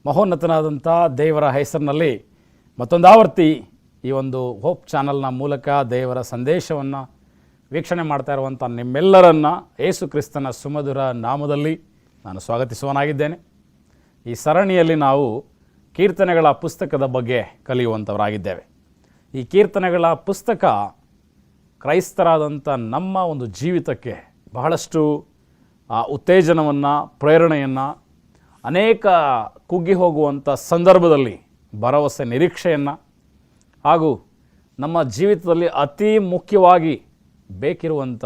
ಮಹೋನ್ನತನಾದಂಥ ದೇವರ ಹೆಸರಿನಲ್ಲಿ ಮತ್ತೊಂದಾವರ್ತಿ ಈ ಒಂದು ಹೋಪ್ ಚಾನಲ್ನ ಮೂಲಕ ದೇವರ ಸಂದೇಶವನ್ನು ವೀಕ್ಷಣೆ ಮಾಡ್ತಾ ಇರುವಂಥ ನಿಮ್ಮೆಲ್ಲರನ್ನು ಯೇಸು ಕ್ರಿಸ್ತನ ಸುಮಧುರ ನಾಮದಲ್ಲಿ ನಾನು ಸ್ವಾಗತಿಸುವನಾಗಿದ್ದೇನೆ. ಈ ಸರಣಿಯಲ್ಲಿ ನಾವು ಕೀರ್ತನೆಗಳ ಪುಸ್ತಕದ ಬಗ್ಗೆ ಕಲಿಯುವಂಥವರಾಗಿದ್ದೇವೆ. ಈ ಕೀರ್ತನೆಗಳ ಪುಸ್ತಕ ಕ್ರೈಸ್ತರಾದಂಥ ನಮ್ಮ ಒಂದು ಜೀವಿತಕ್ಕೆ ಬಹಳಷ್ಟು ಉತ್ತೇಜನವನ್ನು, ಪ್ರೇರಣೆಯನ್ನು, ಅನೇಕ ಕುಗ್ಗಿ ಹೋಗುವಂಥ ಸಂದರ್ಭದಲ್ಲಿ ಭರವಸೆ, ನಿರೀಕ್ಷೆಯನ್ನು ಹಾಗೂ ನಮ್ಮ ಜೀವಿತದಲ್ಲಿ ಅತಿ ಮುಖ್ಯವಾಗಿ ಬೇಕಿರುವಂಥ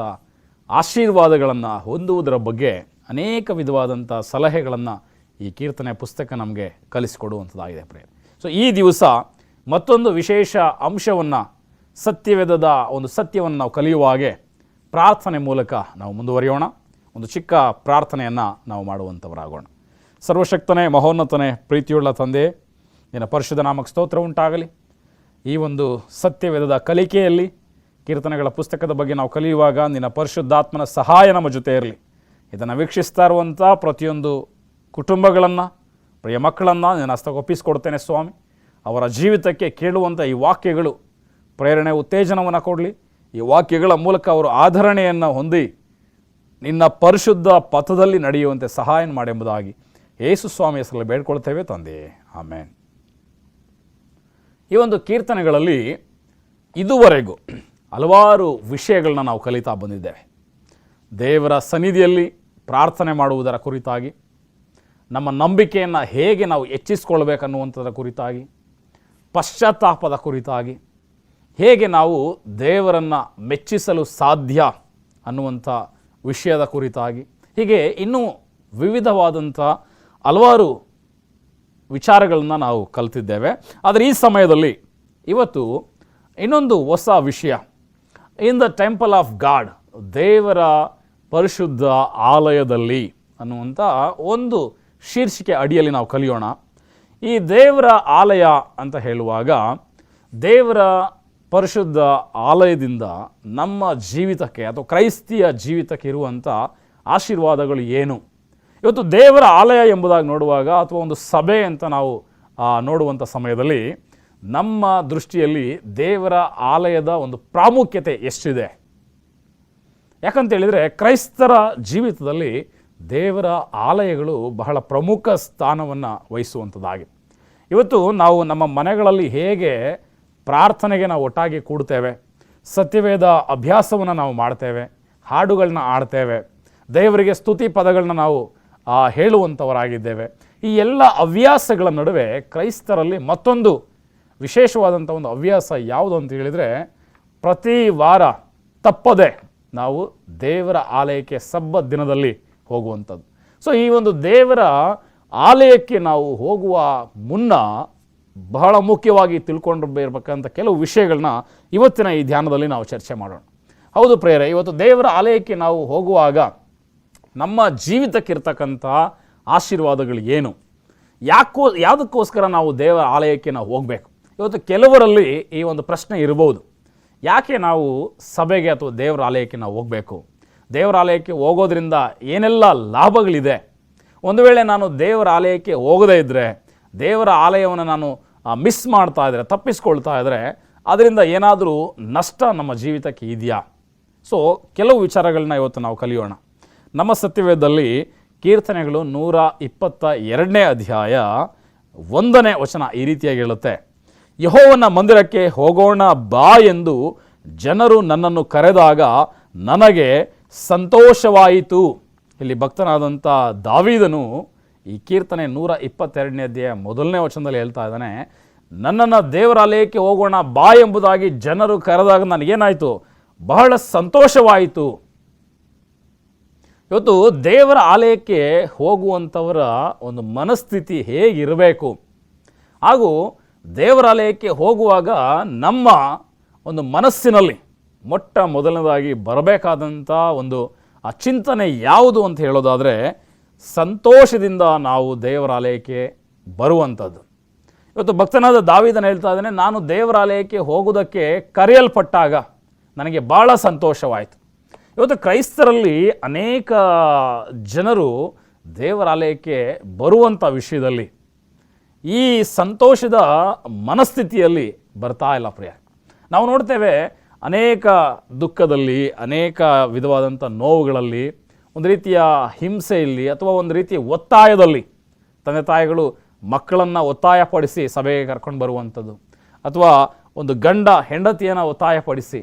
ಆಶೀರ್ವಾದಗಳನ್ನು ಹೊಂದುವುದರ ಬಗ್ಗೆ ಅನೇಕ ವಿಧವಾದಂಥ ಸಲಹೆಗಳನ್ನು ಈ ಕೀರ್ತನೆ ಪುಸ್ತಕ ನಮಗೆ ಕಲಿಸಿಕೊಡುವಂಥದ್ದಾಗಿದೆ ಪ್ರಿಯರೇ. ಸೊ ಈ ದಿವಸ ಮತ್ತೊಂದು ವಿಶೇಷ ಅಂಶವನ್ನು, ಸತ್ಯವೇದದ ಒಂದು ಸತ್ಯವನ್ನು ನಾವು ಕಲಿಯುವ ಹಾಗೆ ಪ್ರಾರ್ಥನೆ ಮೂಲಕ ನಾವು ಮುಂದುವರಿಯೋಣ. ಒಂದು ಚಿಕ್ಕ ಪ್ರಾರ್ಥನೆಯನ್ನು ನಾವು ಮಾಡುವಂಥವರಾಗೋಣ. ಸರ್ವಶಕ್ತನೇ, ಮಹೋನ್ನತನೇ, ಪ್ರೀತಿಯುಳ್ಳ ತಂದೆ, ನಿನ್ನ ಪರಿಶುದ್ಧ ನಾಮಕ್ಕೆ ಸ್ತೋತ್ರ ಉಂಟಾಗಲಿ. ಈ ಒಂದು ಸತ್ಯವೇದದ ಕಲಿಕೆಯಲ್ಲಿ ಕೀರ್ತನೆಗಳ ಪುಸ್ತಕದ ಬಗ್ಗೆ ನಾವು ಕಲಿಯುವಾಗ ನಿನ್ನ ಪರಿಶುದ್ಧಾತ್ಮನ ಸಹಾಯ ನಮ್ಮ ಜೊತೆ ಇರಲಿ. ಇದನ್ನು ವೀಕ್ಷಿಸ್ತಾ ಇರುವಂಥ ಪ್ರತಿಯೊಂದು ಕುಟುಂಬಗಳನ್ನು, ಪ್ರಿಯ ಮಕ್ಕಳನ್ನು ನಿನ್ನ ಹಸ್ತಕ್ಕೆ ಒಪ್ಪಿಸಿಕೊಡ್ತೇನೆ ಸ್ವಾಮಿ. ಅವರ ಜೀವಿತಕ್ಕೆ ಕೇಳುವಂಥ ಈ ವಾಕ್ಯಗಳು ಪ್ರೇರಣೆ, ಉತ್ತೇಜನವನ್ನು ಕೊಡಲಿ. ಈ ವಾಕ್ಯಗಳ ಮೂಲಕ ಅವರು ಆಧರಣೆಯನ್ನು ಹೊಂದಿ ನಿನ್ನ ಪರಿಶುದ್ಧ ಪಥದಲ್ಲಿ ನಡೆಯುವಂತೆ ಸಹಾಯ ಮಾಡೆಂಬುದಾಗಿ ಯೇಸು ಸ್ವಾಮಿ ಹೆಸರಲ್ಲಿ ಬೇಡ್ಕೊಳ್ತೇವೆ ತಂದೆ, ಆಮೇನ್. ಈ ಒಂದು ಕೀರ್ತನೆಗಳಲ್ಲಿ ಇದುವರೆಗೂ ಹಲವಾರು ವಿಷಯಗಳನ್ನ ನಾವು ಕಲಿತಾ ಬಂದಿದ್ದೇವೆ. ದೇವರ ಸನ್ನಿಧಿಯಲ್ಲಿ ಪ್ರಾರ್ಥನೆ ಮಾಡುವುದರ ಕುರಿತಾಗಿ, ನಮ್ಮ ನಂಬಿಕೆಯನ್ನು ಹೇಗೆ ನಾವು ಹೆಚ್ಚಿಸಿಕೊಳ್ಬೇಕನ್ನುವಂಥದ್ರ ಕುರಿತಾಗಿ, ಪಶ್ಚಾತ್ತಾಪದ ಕುರಿತಾಗಿ, ಹೇಗೆ ನಾವು ದೇವರನ್ನು ಮೆಚ್ಚಿಸಲು ಸಾಧ್ಯ ಅನ್ನುವಂಥ ವಿಷಯದ ಕುರಿತಾಗಿ, ಹೀಗೆ ಇನ್ನೂ ವಿವಿಧವಾದಂಥ ಹಲವಾರು ವಿಚಾರಗಳನ್ನು ನಾವು ಕಲಿತಿದ್ದೇವೆ. ಆದರೆ ಈ ಸಮಯದಲ್ಲಿ ಇವತ್ತು ಇನ್ನೊಂದು ಹೊಸ ವಿಷಯ, in the temple of god, ದೇವರ ಪರಿಶುದ್ಧ ಆಲಯದಲ್ಲಿ ಅನ್ನುವಂಥ ಒಂದು ಶೀರ್ಷಿಕೆ ಅಡಿಯಲ್ಲಿ ನಾವು ಕಲಿಯೋಣ. ಈ ದೇವರ ಆಲಯ ಅಂತ ಹೇಳುವಾಗ, ದೇವರ ಪರಿಶುದ್ಧ ಆಲಯದಿಂದ ನಮ್ಮ ಜೀವಿತಕ್ಕೆ ಅಥವಾ ಕ್ರೈಸ್ತಿಯ ಜೀವಿತಕ್ಕೆ ಇರುವಂಥ ಆಶೀರ್ವಾದಗಳು ಏನು? ಇವತ್ತು ದೇವರ ಆಲಯ ಎಂಬುದಾಗಿ ನೋಡುವಾಗ, ಅಥವಾ ಒಂದು ಸಭೆ ಅಂತ ನಾವು ನೋಡುವಂಥ ಸಮಯದಲ್ಲಿ ನಮ್ಮ ದೃಷ್ಟಿಯಲ್ಲಿ ದೇವರ ಆಲಯದ ಒಂದು ಪ್ರಾಮುಖ್ಯತೆ ಎಷ್ಟಿದೆ? ಯಾಕಂತೇಳಿದರೆ ಕ್ರೈಸ್ತರ ಜೀವಿತದಲ್ಲಿ ದೇವರ ಆಲಯಗಳು ಬಹಳ ಪ್ರಮುಖ ಸ್ಥಾನವನ್ನು ವಹಿಸುವಂಥದ್ದಾಗಿದೆ. ಇವತ್ತು ನಾವು ನಮ್ಮ ಮನೆಗಳಲ್ಲಿ ಹೇಗೆ ಪ್ರಾರ್ಥನೆಗೆ ನಾವು ಒಟ್ಟಾಗಿ ಕೂಡ್ತೇವೆ, ಸತ್ಯವೇದ ಅಭ್ಯಾಸವನ್ನು ನಾವು ಮಾಡ್ತೇವೆ, ಹಾಡುಗಳನ್ನ ಆಡ್ತೇವೆ, ದೇವರಿಗೆ ಸ್ತುತಿ ಪದಗಳನ್ನ ನಾವು ಹೇಳುವಂಥವರಾಗಿದ್ದೇವೆ. ಈ ಎಲ್ಲ ಹವ್ಯಾಸಗಳ ನಡುವೆ ಕ್ರೈಸ್ತರಲ್ಲಿ ಮತ್ತೊಂದು ವಿಶೇಷವಾದಂಥ ಒಂದು ಹವ್ಯಾಸ ಯಾವುದು ಅಂತ ಹೇಳಿದರೆ, ಪ್ರತಿ ವಾರ ತಪ್ಪದೆ ನಾವು ದೇವರ ಆಲಯಕ್ಕೆ ಸಬ್ಬತ್ ದಿನದಲ್ಲಿ ಹೋಗುವಂಥದ್ದು. ಸೊ ಈ ಒಂದು ದೇವರ ಆಲಯಕ್ಕೆ ನಾವು ಹೋಗುವ ಮುನ್ನ ಬಹಳ ಮುಖ್ಯವಾಗಿ ತಿಳ್ಕೊಂಡು ಇರಬೇಕಂತ ಕೆಲವು ವಿಷಯಗಳನ್ನ ಇವತ್ತಿನ ಈ ಧ್ಯಾನದಲ್ಲಿ ನಾವು ಚರ್ಚೆ ಮಾಡೋಣ. ಹೌದು ಪ್ರಿಯರೇ, ಇವತ್ತು ದೇವರ ಆಲಯಕ್ಕೆ ನಾವು ಹೋಗುವಾಗ ನಮ್ಮ ಜೀವಿತಕ್ಕಿರ್ತಕ್ಕಂಥ ಆಶೀರ್ವಾದಗಳು ಏನು? ಯಾವುದಕ್ಕೋಸ್ಕರ ನಾವು ದೇವರ ಆಲಯಕ್ಕೆ ನಾವು ಹೋಗಬೇಕು? ಇವತ್ತು ಕೆಲವರಲ್ಲಿ ಈ ಒಂದು ಪ್ರಶ್ನೆ ಇರಬಹುದು, ಯಾಕೆ ನಾವು ಸಭೆಗೆ ಅಥವಾ ದೇವರ ಆಲಯಕ್ಕೆ ನಾವು ಹೋಗಬೇಕು? ದೇವರ ಆಲಯಕ್ಕೆ ಹೋಗೋದ್ರಿಂದ ಏನೆಲ್ಲ ಲಾಭಗಳಿದೆ? ಒಂದು ವೇಳೆ ನಾನು ದೇವರ ಆಲಯಕ್ಕೆ ಹೋಗದೇ ಇದ್ದರೆ, ದೇವರ ಆಲಯವನ್ನು ನಾನು ಮಿಸ್ ಮಾಡ್ತಾ ಇದ್ದರೆ, ತಪ್ಪಿಸ್ಕೊಳ್ತಾ ಇದ್ದರೆ, ಅದರಿಂದ ಏನಾದರೂ ನಷ್ಟ ನಮ್ಮ ಜೀವಿತಕ್ಕೆ ಇದೆಯಾ? ಸೊ ಕೆಲವು ವಿಚಾರಗಳನ್ನ ಇವತ್ತು ನಾವು ಕಲಿಯೋಣ. ನಮ್ಮ ಸತ್ಯವೇದದಲ್ಲಿ ಕೀರ್ತನೆಗಳು 122ನೇ ಅಧ್ಯಾಯ 1ನೇ ವಚನ ಈ ರೀತಿಯಾಗಿ ಹೇಳುತ್ತೆ, ಯೆಹೋವನ ಮಂದಿರಕ್ಕೆ ಹೋಗೋಣ ಬಾ ಎಂದು ಜನರು ನನ್ನನ್ನು ಕರೆದಾಗ ನನಗೆ ಸಂತೋಷವಾಯಿತು. ಇಲ್ಲಿ ಭಕ್ತನಾದಂಥ ದಾವೀದನು ಈ ಕೀರ್ತನೆ 122ನೇ ಅಧ್ಯಾಯ 1ನೇ ವಚನದಲ್ಲಿ ಹೇಳ್ತಾ ಇದ್ದಾನೆ, ನನ್ನನ್ನು ದೇವರಾಲಯಕ್ಕೆ ಹೋಗೋಣ ಬಾ ಎಂಬುದಾಗಿ ಜನರು ಕರೆದಾಗ ನನಗೇನಾಯಿತು? ಬಹಳ ಸಂತೋಷವಾಯಿತು. ಇವತ್ತು ದೇವರ ಆಲಯಕ್ಕೆ ಹೋಗುವಂಥವರ ಒಂದು ಮನಸ್ಥಿತಿ ಹೇಗಿರಬೇಕು, ಹಾಗೂ ದೇವರಾಲಯಕ್ಕೆ ಹೋಗುವಾಗ ನಮ್ಮ ಒಂದು ಮನಸ್ಸಿನಲ್ಲಿ ಮೊಟ್ಟ ಮೊದಲನೇದಾಗಿ ಬರಬೇಕಾದಂಥ ಒಂದು ಚಿಂತನೆ ಯಾವುದು ಅಂತ ಹೇಳೋದಾದರೆ, ಸಂತೋಷದಿಂದ ನಾವು ದೇವರಾಲಯಕ್ಕೆ ಬರುವಂಥದ್ದು. ಇವತ್ತು ಭಕ್ತನಾದ ದಾವೀದನು ಹೇಳ್ತಾ ಇದ್ದಾನೆ, ನಾನು ದೇವರಾಲಯಕ್ಕೆ ಹೋಗೋದಕ್ಕೆ ಕರೆಯಲ್ಪಟ್ಟಾಗ ನನಗೆ ಭಾಳ ಸಂತೋಷವಾಯಿತು. ಇವತ್ತು ಕ್ರೈಸ್ತರಲ್ಲಿ ಅನೇಕ ಜನರು ದೇವರಾಲಯಕ್ಕೆ ಬರುವಂಥ ವಿಷಯದಲ್ಲಿ ಈ ಸಂತೋಷದ ಮನಸ್ಥಿತಿಯಲ್ಲಿ ಬರ್ತಾ ಇಲ್ಲ ಪ್ರಿಯ. ನಾವು ನೋಡ್ತೇವೆ ಅನೇಕ ದುಃಖದಲ್ಲಿ, ಅನೇಕ ವಿಧವಾದಂಥ ನೋವುಗಳಲ್ಲಿ, ಒಂದು ರೀತಿಯ ಹಿಂಸೆಯಲ್ಲಿ ಅಥವಾ ಒಂದು ರೀತಿಯ ಒತ್ತಾಯದಲ್ಲಿ ತಂದೆ ತಾಯಿಗಳು ಮಕ್ಕಳನ್ನು ಒತ್ತಾಯಪಡಿಸಿ ಸಭೆಗೆ ಕರ್ಕೊಂಡು ಬರುವಂಥದ್ದು, ಅಥವಾ ಒಂದು ಗಂಡ ಹೆಂಡತಿಯನ್ನು ಒತ್ತಾಯಪಡಿಸಿ,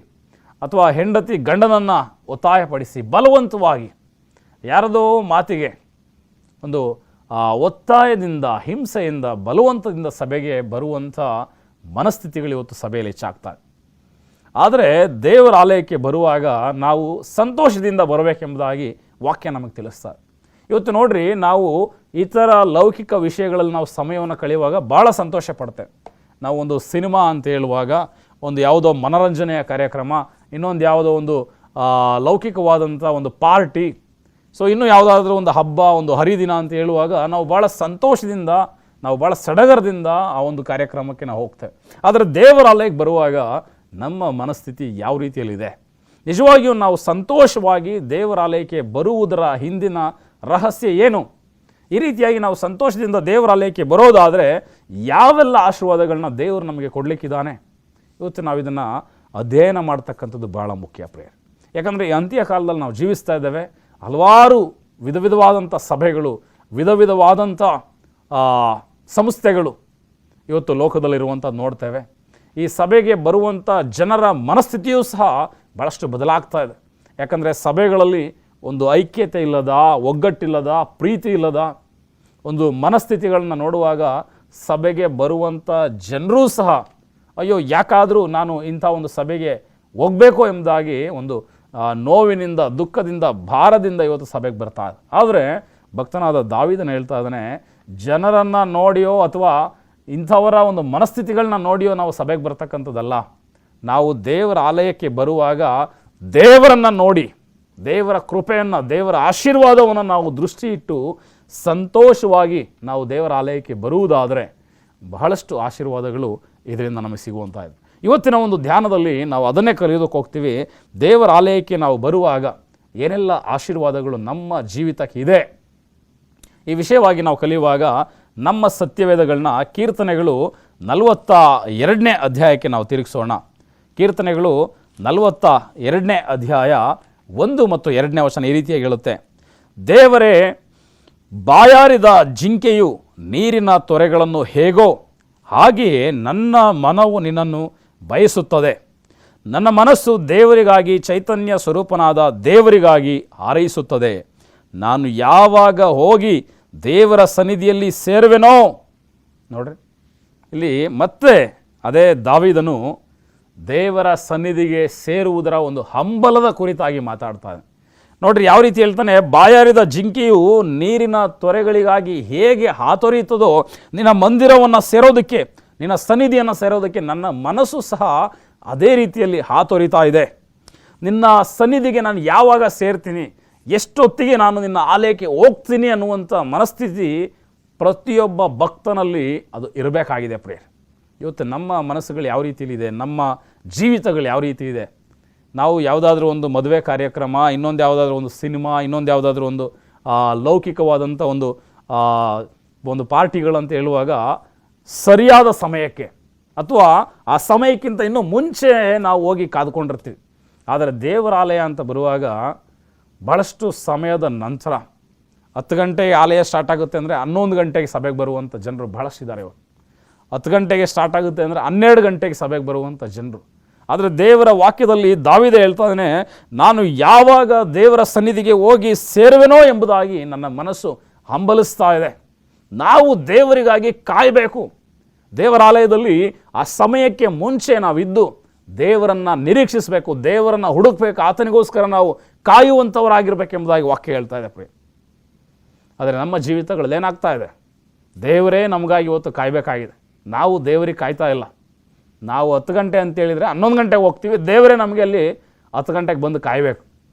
ಅಥವಾ ಹೆಂಡತಿ ಗಂಡನನ್ನು ಒತ್ತಾಯಪಡಿಸಿ ಬಲವಂತವಾಗಿ ಯಾರದೋ ಮಾತಿಗೆ ಒಂದು ಒತ್ತಾಯದಿಂದ, ಹಿಂಸೆಯಿಂದ, ಬಲವಂತದಿಂದ ಸಭೆಗೆ ಬರುವಂಥ ಮನಸ್ಥಿತಿಗಳು ಇವತ್ತು ಸಭೆಯಲ್ಲಿ ಹೆಚ್ಚಾಗ್ತವೆ. ಆದರೆ ದೇವರ ಆಲಯಕ್ಕೆ ಬರುವಾಗ ನಾವು ಸಂತೋಷದಿಂದ ಬರಬೇಕೆಂಬುದಾಗಿ ವಾಕ್ಯ ನಮಗೆ ತಿಳಿಸ್ತಾರೆ. ಇವತ್ತು ನೋಡ್ರಿ, ನಾವು ಇತರ ಲೌಕಿಕ ವಿಷಯಗಳಲ್ಲಿ ನಾವು ಸಮಯವನ್ನು ಕಳೆಯುವಾಗ ಭಾಳ ಸಂತೋಷ ಪಡ್ತೇವೆ. ನಾವು ಒಂದು ಸಿನಿಮಾ ಅಂತ ಹೇಳುವಾಗ, ಒಂದು ಯಾವುದೋ ಮನೋರಂಜನೆಯ ಕಾರ್ಯಕ್ರಮ, ಇನ್ನೊಂದು ಯಾವುದೋ ಒಂದು ಲೌಕಿಕವಾದಂಥ ಒಂದು ಪಾರ್ಟಿ, ಸೊ ಇನ್ನೂ ಯಾವುದಾದ್ರೂ ಒಂದು ಹಬ್ಬ, ಒಂದು ಹರಿದಿನ ಅಂತ ಹೇಳುವಾಗ ನಾವು ಭಾಳ ಸಂತೋಷದಿಂದ, ನಾವು ಭಾಳ ಸಡಗರದಿಂದ ಆ ಒಂದು ಕಾರ್ಯಕ್ರಮಕ್ಕೆ ನಾವು ಹೋಗ್ತೇವೆ. ಆದರೆ ದೇವರ ಆಲಯಕ್ಕೆ ಬರುವಾಗ ನಮ್ಮ ಮನಸ್ಥಿತಿ ಯಾವ ರೀತಿಯಲ್ಲಿದೆ? ನಿಜವಾಗಿಯೂ ನಾವು ಸಂತೋಷವಾಗಿ ದೇವರ ಆಲಯಕ್ಕೆ ಬರುವುದರ ಹಿಂದಿನ ರಹಸ್ಯ ಏನು? ಈ ರೀತಿಯಾಗಿ ನಾವು ಸಂತೋಷದಿಂದ ದೇವರ ಆಲಯಕ್ಕೆ ಬರೋದಾದರೆ ಯಾವೆಲ್ಲ ಆಶೀರ್ವಾದಗಳನ್ನ ದೇವರು ನಮಗೆ ಕೊಡಲಿಕ್ಕಿದ್ದಾನೆ? ಇವತ್ತು ನಾವು ಇದನ್ನು ಅಧ್ಯಯನ ಮಾಡ್ತಕ್ಕಂಥದ್ದು ಭಾಳ ಮುಖ್ಯ ಪ್ರಿಯರೇ. ಯಾಕಂದರೆ ಈ ಅಂತ್ಯ ಕಾಲದಲ್ಲಿ ನಾವು ಜೀವಿಸ್ತಾ ಇದ್ದೇವೆ. ಹಲವಾರು ವಿಧ ವಿಧವಾದಂಥ ಸಭೆಗಳು, ವಿಧ ವಿಧವಾದಂಥ ಸಂಸ್ಥೆಗಳು ಇವತ್ತು ಲೋಕದಲ್ಲಿರುವಂಥದ್ದು ನೋಡ್ತೇವೆ. ಈ ಸಭೆಗೆ ಬರುವಂಥ ಜನರ ಮನಸ್ಥಿತಿಯೂ ಸಹ ಭಾಳಷ್ಟು ಬದಲಾಗ್ತಾ ಇದೆ. ಯಾಕಂದರೆ ಸಭೆಗಳಲ್ಲಿ ಒಂದು ಐಕ್ಯತೆ ಇಲ್ಲದ, ಒಗ್ಗಟ್ಟಿಲ್ಲದ, ಪ್ರೀತಿ ಇಲ್ಲದ ಒಂದು ಮನಸ್ಥಿತಿಗಳನ್ನ ನೋಡುವಾಗ ಸಭೆಗೆ ಬರುವಂಥ ಜನರೂ ಸಹ ಅಯ್ಯೋ ಯಾಕಾದರೂ ನಾನು ಇಂಥ ಒಂದು ಸಭೆಗೆ ಹೋಗಬೇಕು ಎಂಬುದಾಗಿ ಒಂದು ನೋವಿನಿಂದ, ದುಃಖದಿಂದ, ಭಾರದಿಂದ ಇವತ್ತು ಸಭೆಗೆ ಬರ್ತಾ ಇದೆ. ಆದರೆ ಭಕ್ತನಾದ ದಾವೀದನು ಹೇಳ್ತಾ ಇದ್ದಾನೆ, ಜನರನ್ನು ನೋಡಿಯೋ ಅಥವಾ ಇಂಥವರ ಒಂದು ಮನಸ್ಥಿತಿಗಳನ್ನ ನೋಡಿಯೋ ನಾವು ಸಭೆಗೆ ಬರ್ತಕ್ಕಂಥದ್ದಲ್ಲ. ನಾವು ದೇವರ ಆಲಯಕ್ಕೆ ಬರುವಾಗ ದೇವರನ್ನು ನೋಡಿ, ದೇವರ ಕೃಪೆಯನ್ನು, ದೇವರ ಆಶೀರ್ವಾದವನ್ನು ನಾವು ದೃಷ್ಟಿ ಇಟ್ಟು ಸಂತೋಷವಾಗಿ ನಾವು ದೇವರ ಆಲಯಕ್ಕೆ ಬರುವುದಾದರೆ ಬಹಳಷ್ಟು ಆಶೀರ್ವಾದಗಳು ಇದರಿಂದ ನಮಗೆ ಸಿಗುವಂತಾಯಿದೆ. ಇವತ್ತಿನ ಒಂದು ಧ್ಯಾನದಲ್ಲಿ ನಾವು ಅದನ್ನೇ ಕಲಿಯೋದಕ್ಕೆ ಹೋಗ್ತೀವಿ. ದೇವರ ಆಲಯಕ್ಕೆ ನಾವು ಬರುವಾಗ ಏನೆಲ್ಲ ಆಶೀರ್ವಾದಗಳು ನಮ್ಮ ಜೀವಿತಕ್ಕೆ ಇದೆ, ಈ ವಿಷಯವಾಗಿ ನಾವು ಕಲಿಯುವಾಗ ನಮ್ಮ ಸತ್ಯವೇದಗಳನ್ನ ಕೀರ್ತನೆಗಳು 42ನೇ ಅಧ್ಯಾಯಕ್ಕೆ ನಾವು ತಿರುಗಿಸೋಣ. ಕೀರ್ತನೆಗಳು 42ನೇ ಅಧ್ಯಾಯ 1 ಮತ್ತು 2ನೇ ವಚನ ಈ ರೀತಿಯಾಗಿ ಹೇಳುತ್ತೆ, ದೇವರೇ, ಬಾಯಾರಿದ ಜಿಂಕೆಯು ನೀರಿನ ತೊರೆಗಳನ್ನು ಹೇಗೋ ಹಾಗೆಯೇ ನನ್ನ ಮನವು ನಿನ್ನನ್ನು ಬಯಸುತ್ತದೆ. ನನ್ನ ಮನಸ್ಸು ದೇವರಿಗಾಗಿ, ಚೈತನ್ಯ ಸ್ವರೂಪನಾದ ದೇವರಿಗಾಗಿ ಹಾರೈಸುತ್ತದೆ. ನಾನು ಯಾವಾಗ ಹೋಗಿ ದೇವರ ಸನ್ನಿಧಿಯಲ್ಲಿ ಸೇರುವೆನೋ. ನೋಡ್ರಿ, ಇಲ್ಲಿ ಮತ್ತೆ ಅದೇ ದಾವೀದನು ದೇವರ ಸನ್ನಿಧಿಗೆ ಸೇರುವುದರ ಒಂದು ಹಂಬಲದ ಕುರಿತಾಗಿ ಮಾತಾಡ್ತಾನೆ. ನೋಡ್ರಿ ಯಾವ ರೀತಿ ಹೇಳ್ತಾನೆ, ಬಾಯಾರಿದ ಜಿಂಕೆಯು ನೀರಿನ ತೊರೆಗಳಿಗಾಗಿ ಹೇಗೆ ಹಾತೊರೆಯುತ್ತದೋ ನಿನ್ನ ಮಂದಿರವನ್ನು ಸೇರೋದಕ್ಕೆ, ನಿನ್ನ ಸನ್ನಿಧಿಯನ್ನು ಸೇರೋದಕ್ಕೆ ನನ್ನ ಮನಸ್ಸು ಸಹ ಅದೇ ರೀತಿಯಲ್ಲಿ ಹಾತೊರಿತಾ ಇದೆ. ನಿನ್ನ ಸನ್ನಿಧಿಗೆ ನಾನು ಯಾವಾಗ ಸೇರ್ತೀನಿ, ಎಷ್ಟೊತ್ತಿಗೆ ನಾನು ನಿನ್ನ ಆಲಯಕ್ಕೆ ಹೋಗ್ತೀನಿ ಅನ್ನುವಂಥ ಮನಸ್ಥಿತಿ ಪ್ರತಿಯೊಬ್ಬ ಭಕ್ತನಲ್ಲಿ ಅದು ಇರಬೇಕಾಗಿದೆ ಪ್ರಿಯರೇ. ಇವತ್ತು ನಮ್ಮ ಮನಸ್ಸುಗಳು ಯಾವ ರೀತಿಯಲ್ಲಿದೆ, ನಮ್ಮ ಜೀವಿತಗಳು ಯಾವ ರೀತಿ ಇದೆ? ನಾವು ಯಾವುದಾದ್ರೂ ಒಂದು ಮದುವೆ ಕಾರ್ಯಕ್ರಮ, ಇನ್ನೊಂದು ಯಾವುದಾದ್ರೂ ಒಂದು ಸಿನಿಮಾ, ಇನ್ನೊಂದು ಯಾವುದಾದ್ರೂ ಒಂದು ಲೌಕಿಕವಾದಂಥ ಒಂದು ಪಾರ್ಟಿಗಳಂತ ಹೇಳುವಾಗ ಸರಿಯಾದ ಸಮಯಕ್ಕೆ ಅಥವಾ ಆ ಸಮಯಕ್ಕಿಂತ ಇನ್ನೂ ಮುಂಚೆ ನಾವು ಹೋಗಿ ಕಾದುಕೊಂಡಿರ್ತೀವಿ. ಆದರೆ ದೇವರ ಆಲಯ ಅಂತ ಬರುವಾಗ ಭಾಳಷ್ಟು ಸಮಯದ ನಂತರ 10 ಗಂಟೆಗೆ ಆಲಯ ಸ್ಟಾರ್ಟ್ ಆಗುತ್ತೆ ಅಂದರೆ 11 ಗಂಟೆಗೆ ಸಭೆಗೆ ಬರುವಂಥ ಜನರು ಭಾಳಷ್ಟಿದ್ದಾರೆ. ಇವರು 10 ಗಂಟೆಗೆ ಸ್ಟಾರ್ಟ್ ಆಗುತ್ತೆ ಅಂದರೆ 12 ಗಂಟೆಗೆ ಸಭೆಗೆ ಬರುವಂಥ ಜನರು. ಆದರೆ ದೇವರ ವಾಕ್ಯದಲ್ಲಿ ದಾವೀದ ಹೇಳ್ತಾನೆ, ನಾನು ಯಾವಾಗ ದೇವರ ಸನ್ನಿಧಿಗೆ ಹೋಗಿ ಸೇರುವೆನೋ ಎಂಬುದಾಗಿ ನನ್ನ ಮನಸ್ಸು ಹಂಬಲಿಸ್ತಾ ಇದೆ. ನಾವು ದೇವರಿಗಾಗಿ ಕಾಯಬೇಕು. ದೇವರ ಆಲಯದಲ್ಲಿ ಆ ಸಮಯಕ್ಕೆ ಮುಂಚೆ ನಾವಿದ್ದು ದೇವರನ್ನು ನಿರೀಕ್ಷಿಸಬೇಕು, ದೇವರನ್ನು ಹುಡುಕಬೇಕು, ಆತನಿಗೋಸ್ಕರ ನಾವು ಕಾಯುವಂಥವರಾಗಿರ್ಬೇಕೆಂಬುದಾಗಿ ವಾಕ್ಯ ಹೇಳ್ತಾ ಇದೆ ಪ್ರಿಯ. ಆದರೆ ನಮ್ಮ ಜೀವಿತಗಳಲ್ಲಿ ಏನಾಗ್ತಾ ಇದೆ? ದೇವರೇ ನಮಗಾಗಿ ಇವತ್ತು ಕಾಯಬೇಕಾಗಿದೆ. ನಾವು ದೇವರಿಗೆ ಕಾಯ್ತಾ ಇಲ್ಲ. ನಾವು 10 ಗಂಟೆ ಅಂತೇಳಿದರೆ 11 ಗಂಟೆಗೆ ಹೋಗ್ತೀವಿ, ದೇವರೇ ನಮಗೆ ಅಲ್ಲಿ 10 ಗಂಟೆಗೆ ಬಂದು ಕಾಯಬೇಕು.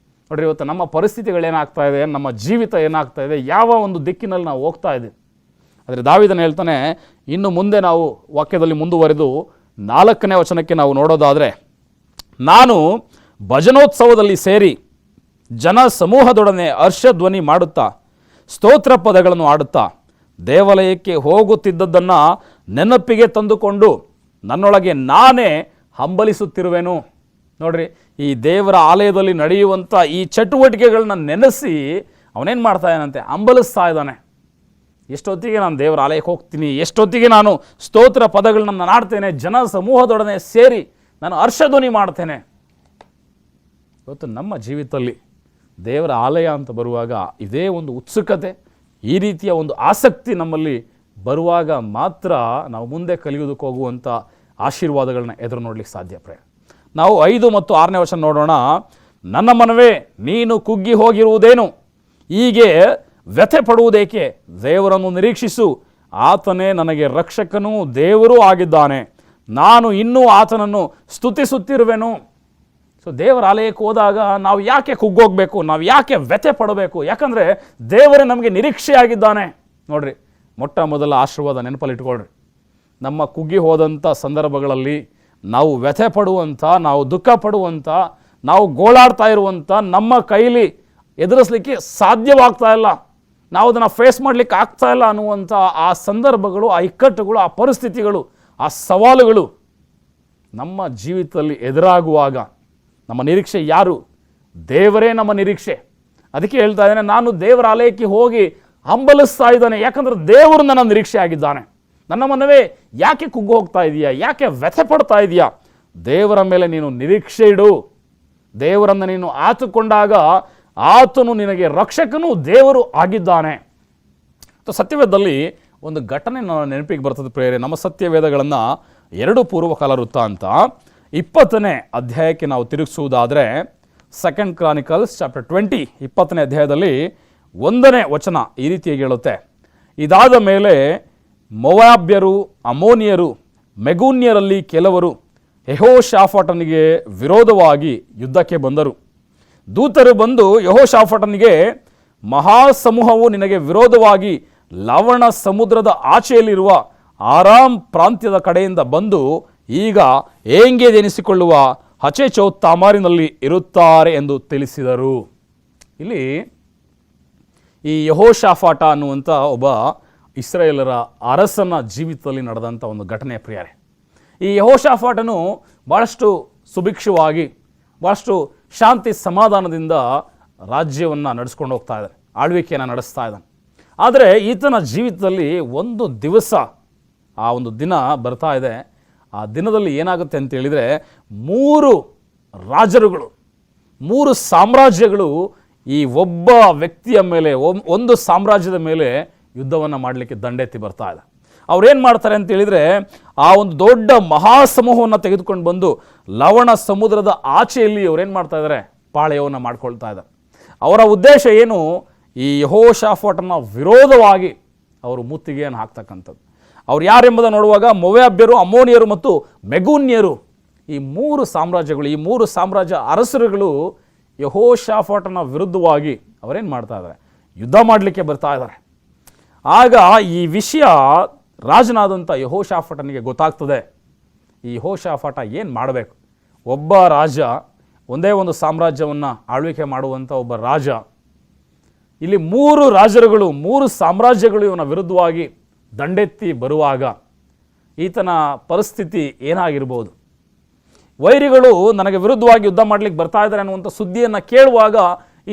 ನೋಡ್ರಿ, ಇವತ್ತು ನಮ್ಮ ಪರಿಸ್ಥಿತಿಗಳೇನಾಗ್ತಾ ಇದೆ, ನಮ್ಮ ಜೀವಿತ ಏನಾಗ್ತಾ ಇದೆ, ಯಾವ ಒಂದು ದಿಕ್ಕಿನಲ್ಲಿ ನಾವು ಹೋಗ್ತಾ ಇದ್ದೀವಿ. ಆದರೆ ದಾವೀದನು ಹೇಳ್ತಾನೆ, ಇನ್ನು ಮುಂದೆ ನಾವು ವಾಕ್ಯದಲ್ಲಿ ಮುಂದುವರೆದು 4ನೇ ವಚನಕ್ಕೆ ನಾವು ನೋಡೋದಾದರೆ, ನಾನು ಭಜನೋತ್ಸವದಲ್ಲಿ ಸೇರಿ ಜನ ಸಮೂಹದೊಡನೆ ಹರ್ಷಧ್ವನಿ ಮಾಡುತ್ತಾ ಸ್ತೋತ್ರ ಪದಗಳನ್ನು ಆಡುತ್ತಾ ದೇವಾಲಯಕ್ಕೆ ಹೋಗುತ್ತಿದ್ದದ್ದನ್ನು ನೆನಪಿಗೆ ತಂದುಕೊಂಡು ನನ್ನೊಳಗೆ ನಾನೇ ಹಂಬಲಿಸುತ್ತಿರುವೆನು. ನೋಡ್ರಿ, ಈ ದೇವರ ಆಲಯದಲ್ಲಿ ನಡೆಯುವಂಥ ಈ ಚಟುವಟಿಕೆಗಳನ್ನ ನೆನೆಸಿ ಅವನೇನು ಮಾಡ್ತಾ ಇದ್ದಾನಂತೆ, ಹಂಬಲಿಸ್ತಾ ಇದ್ದಾನೆ. ಎಷ್ಟೊತ್ತಿಗೆ ನಾನು ದೇವರ ಆಲಯಕ್ಕೆ ಹೋಗ್ತೀನಿ, ಎಷ್ಟೊತ್ತಿಗೆ ನಾನು ಸ್ತೋತ್ರ ಪದಗಳನ್ನ ನಾಡ್ತೇನೆ, ಜನ ಸಮೂಹದೊಡನೆ ಸೇರಿ ನಾನು ಹರ್ಷಧ್ವನಿ ಮಾಡ್ತೇನೆ. ಇವತ್ತು ನಮ್ಮ ಜೀವಿತದಲ್ಲಿ ದೇವರ ಆಲಯ ಅಂತ ಬರುವಾಗ ಇದೇ ಒಂದು ಉತ್ಸುಕತೆ, ಈ ರೀತಿಯ ಒಂದು ಆಸಕ್ತಿ ನಮ್ಮಲ್ಲಿ ಬರುವಾಗ ಮಾತ್ರ ನಾವು ಮುಂದೆ ಕಲಿಯೋದಕ್ಕೆ ಹೋಗುವಂಥ ಆಶೀರ್ವಾದಗಳನ್ನ ಎದುರು ನೋಡ್ಲಿಕ್ಕೆ ಸಾಧ್ಯ. ನಾವು 5 ಮತ್ತು 6ನೇ ವಚನ ನೋಡೋಣ. ನನ್ನ ಮನವೇ ನೀನು ಕುಗ್ಗಿ ಹೋಗಿರುವುದೇನು, ಹೀಗೆ ವ್ಯಥೆ ಪಡುವುದೇಕೆ? ದೇವರನ್ನು ನಿರೀಕ್ಷಿಸು, ಆತನೇ ನನಗೆ ರಕ್ಷಕನೂ ದೇವರೂ ಆಗಿದ್ದಾನೆ, ನಾನು ಇನ್ನೂ ಆತನನ್ನು ಸ್ತುತಿಸುತ್ತಿರುವೆನು. ಸೊ ದೇವರ ಆಲಯಕ್ಕೆ ಹೋದಾಗ ನಾವು ಯಾಕೆ ಕುಗ್ಗೋಗ್ಬೇಕು, ನಾವು ಯಾಕೆ ವ್ಯಥೆ ಪಡಬೇಕು? ಯಾಕಂದರೆ ದೇವರೇ ನಮಗೆ ನಿರೀಕ್ಷೆಯಾಗಿದ್ದಾನೆ. ನೋಡ್ರಿ, ಮೊಟ್ಟ ಮೊದಲ ಆಶೀರ್ವಾದ ನೆನಪಲ್ಲಿಟ್ಕೊಳ್ರಿ. ನಮ್ಮ ಕುಗ್ಗಿ ಹೋದಂಥ ಸಂದರ್ಭಗಳಲ್ಲಿ ನಾವು ವ್ಯಥೆ ಪಡುವಂಥ, ನಾವು ದುಃಖ ಪಡುವಂಥ, ನಾವು ಗೋಳಾಡ್ತಾ ಇರುವಂಥ, ನಮ್ಮ ಕೈಲಿ ಎದುರಿಸಲಿಕ್ಕೆ ಸಾಧ್ಯವಾಗ್ತಾ ಇಲ್ಲ, ನಾವು ಅದನ್ನು ಫೇಸ್ ಮಾಡಲಿಕ್ಕೆ ಆಗ್ತಾ ಇಲ್ಲ ಅನ್ನುವಂಥ ಆ ಸಂದರ್ಭಗಳು, ಆ ಇಕ್ಕಟ್ಟುಗಳು, ಆ ಪರಿಸ್ಥಿತಿಗಳು, ಆ ಸವಾಲುಗಳು ನಮ್ಮ ಜೀವಿತದಲ್ಲಿ ಎದುರಾಗುವಾಗ ನಮ್ಮ ನಿರೀಕ್ಷೆ ಯಾರು? ದೇವರೇ ನಮ್ಮ ನಿರೀಕ್ಷೆ. ಅದಕ್ಕೆ ಹೇಳ್ತಾ ಇದ್ದಾನೆ, ನಾನು ದೇವರ ಆಲಯಕ್ಕೆ ಹೋಗಿ ಹಂಬಲಿಸ್ತಾ ಇದ್ದಾನೆ, ಯಾಕಂದ್ರೆ ದೇವರು ನನ್ನ ನಿರೀಕ್ಷೆ ಆಗಿದ್ದಾನೆ. ನನ್ನ ಮನವೇ ಯಾಕೆ ಕುಗ್ಗು ಹೋಗ್ತಾ ಇದೆಯಾ, ಯಾಕೆ ವ್ಯಥೆ ಪಡ್ತಾ ಇದೆಯಾ? ದೇವರ ಮೇಲೆ ನೀನು ನಿರೀಕ್ಷೆ ಇಡು. ದೇವರನ್ನು ನೀನು ಆತುಕೊಂಡಾಗ ಆತನು ನಿನಗೆ ರಕ್ಷಕನೂ ದೇವರು ಆಗಿದ್ದಾನೆ. ಸತ್ಯವೇದದಲ್ಲಿ ಒಂದು ಘಟನೆ ನನ್ನ ನೆನಪಿಗೆ ಬರ್ತದೆ ಪ್ರಿಯರೇ. ನಮ್ಮ ಸತ್ಯವೇದಗಳನ್ನು 2 ಪೂರ್ವಕಾಲ ವೃತ್ತ ಅಂತ 20ನೇ ಅಧ್ಯಾಯಕ್ಕೆ ನಾವು ತಿರುಗಿಸುವುದಾದರೆ, 2 Chronicles ಚಾಪ್ಟರ್ 20 20ನೇ ಅಧ್ಯಾಯದಲ್ಲಿ 1ನೇ ವಚನ ಈ ರೀತಿಯಾಗಿ ಹೇಳುತ್ತೆ. ಇದಾದ ಮೇಲೆ ಮೊವಾಬ್ಯರು, ಅಮೋನಿಯರು, ಮೆಗೂನ್ಯರಲ್ಲಿ ಕೆಲವರು ಯೆಹೋಷಾಫಾಟನಿಗೆ ವಿರೋಧವಾಗಿ ಯುದ್ಧಕ್ಕೆ ಬಂದರು. ದೂತರು ಬಂದು ಯೆಹೋಷಾಫಾಟನಿಗೆ, ಮಹಾಸಮೂಹವು ನಿನಗೆ ವಿರೋಧವಾಗಿ ಲವಣ ಸಮುದ್ರದ ಆಚೆಯಲ್ಲಿರುವ ಆರಾಮ್ ಪ್ರಾಂತ್ಯದ ಕಡೆಯಿಂದ ಬಂದು ಈಗ ಏಂಗೆದೆನಿಸಿಕೊಳ್ಳುವ ಹಚೇಚೋತ್ ತಾಮಾರಿನಲ್ಲಿ ಇರುತ್ತಾರೆ ಎಂದು ತಿಳಿಸಿದರು. ಇಲ್ಲಿ ಈ ಯೆಹೋಷಾಫಾಟ ಅನ್ನುವಂಥ ಒಬ್ಬ ಇಸ್ರಾಯೇಲರ ಅರಸನ ಜೀವಿತದಲ್ಲಿ ನಡೆದಂಥ ಒಂದು ಘಟನೆ ಪ್ರಿಯರೇ. ಈ ಯೆಹೋಷಾಫಾಟನು ಭಾಳಷ್ಟು ಸುಭಿಕ್ಷವಾಗಿ, ಭಾಳಷ್ಟು ಶಾಂತಿ ಸಮಾಧಾನದಿಂದ ರಾಜ್ಯವನ್ನು ನಡೆಸ್ಕೊಂಡು ಹೋಗ್ತಾ ಇದ್ದಾನೆ, ಆಳ್ವಿಕೆಯನ್ನು ನಡೆಸ್ತಾ ಇದ್ದಾನೆ. ಆದರೆ ಈತನ ಜೀವಿತದಲ್ಲಿ ಒಂದು ದಿವಸ, ಆ ಒಂದು ದಿನ ಬರ್ತಾ ಇದೆ. ಆ ದಿನದಲ್ಲಿ ಏನಾಗುತ್ತೆ ಅಂತ ಹೇಳಿದರೆ, 3 ರಾಜರುಗಳು, 3 ಸಾಮ್ರಾಜ್ಯಗಳು ಈ ಒಬ್ಬ ವ್ಯಕ್ತಿಯ ಮೇಲೆ, ಒಂದು ಸಾಮ್ರಾಜ್ಯದ ಮೇಲೆ ಯುದ್ಧವನ್ನು ಮಾಡಲಿಕ್ಕೆ ದಂಡೆತ್ತಿ ಬರ್ತಾ ಇದೆ. ಅವ್ರೇನು ಮಾಡ್ತಾರೆ ಅಂತ ಹೇಳಿದರೆ, ಆ ಒಂದು ದೊಡ್ಡ ಮಹಾಸಮೂಹವನ್ನು ತೆಗೆದುಕೊಂಡು ಬಂದು ಲವಣ ಸಮುದ್ರದ ಆಚೆಯಲ್ಲಿ ಅವ್ರೇನು ಮಾಡ್ತಾ ಇದ್ದಾರೆ, ಪಾಳೆಯವನ್ನು ಮಾಡ್ಕೊಳ್ತಾ ಇದ್ದಾರೆ. ಅವರ ಉದ್ದೇಶ ಏನು? ಈ ಯೆಹೋಷಾಫಾಟನ ವಿರೋಧವಾಗಿ ಅವರು ಮುತ್ತಿಗೆಯನ್ನು ಹಾಕ್ತಕ್ಕಂಥದ್ದು. ಅವ್ರು ಯಾರೆಂಬುದನ್ನು ನೋಡುವಾಗ ಮೊವಾಬ್ಯರು, ಅಮೋನಿಯರು ಮತ್ತು ಮೆಗೂನ್ಯರು, ಈ 3 ಸಾಮ್ರಾಜ್ಯಗಳು, ಈ 3 ಸಾಮ್ರಾಜ್ಯ ಅರಸರುಗಳು ಯೆಹೋಷಾಫಾಟನ ವಿರುದ್ಧವಾಗಿ ಅವರೇನು ಮಾಡ್ತಾ ಇದ್ದಾರೆ, ಯುದ್ಧ ಮಾಡಲಿಕ್ಕೆ ಬರ್ತಾ ಇದ್ದಾರೆ. ಆಗ ಈ ವಿಷಯ ರಾಜನಾದಂಥ ಯೆಹೋಷಾಫಾಟನಿಗೆ ಗೊತ್ತಾಗ್ತದೆ. ಈ ಯೆಹೋಷಾಫಾಟ ಏನು ಮಾಡಬೇಕು? ಒಬ್ಬ ರಾಜ, ಒಂದೇ ಒಂದು ಸಾಮ್ರಾಜ್ಯವನ್ನು ಆಳ್ವಿಕೆ ಮಾಡುವಂಥ ಒಬ್ಬ ರಾಜ, ಇಲ್ಲಿ 3 ರಾಜರುಗಳು, 3 ಸಾಮ್ರಾಜ್ಯಗಳು ಇವನ ವಿರುದ್ಧವಾಗಿ ದಂಡೆತ್ತಿ ಬರುವಾಗ ಈತನ ಪರಿಸ್ಥಿತಿ ಏನಾಗಿರ್ಬೋದು? ವೈರಿಗಳು ನನಗೆ ವಿರುದ್ಧವಾಗಿ ಯುದ್ಧ ಮಾಡಲಿಕ್ಕೆ ಬರ್ತಾ ಇದ್ದಾರೆ ಅನ್ನುವಂಥ ಸುದ್ದಿಯನ್ನು ಕೇಳುವಾಗ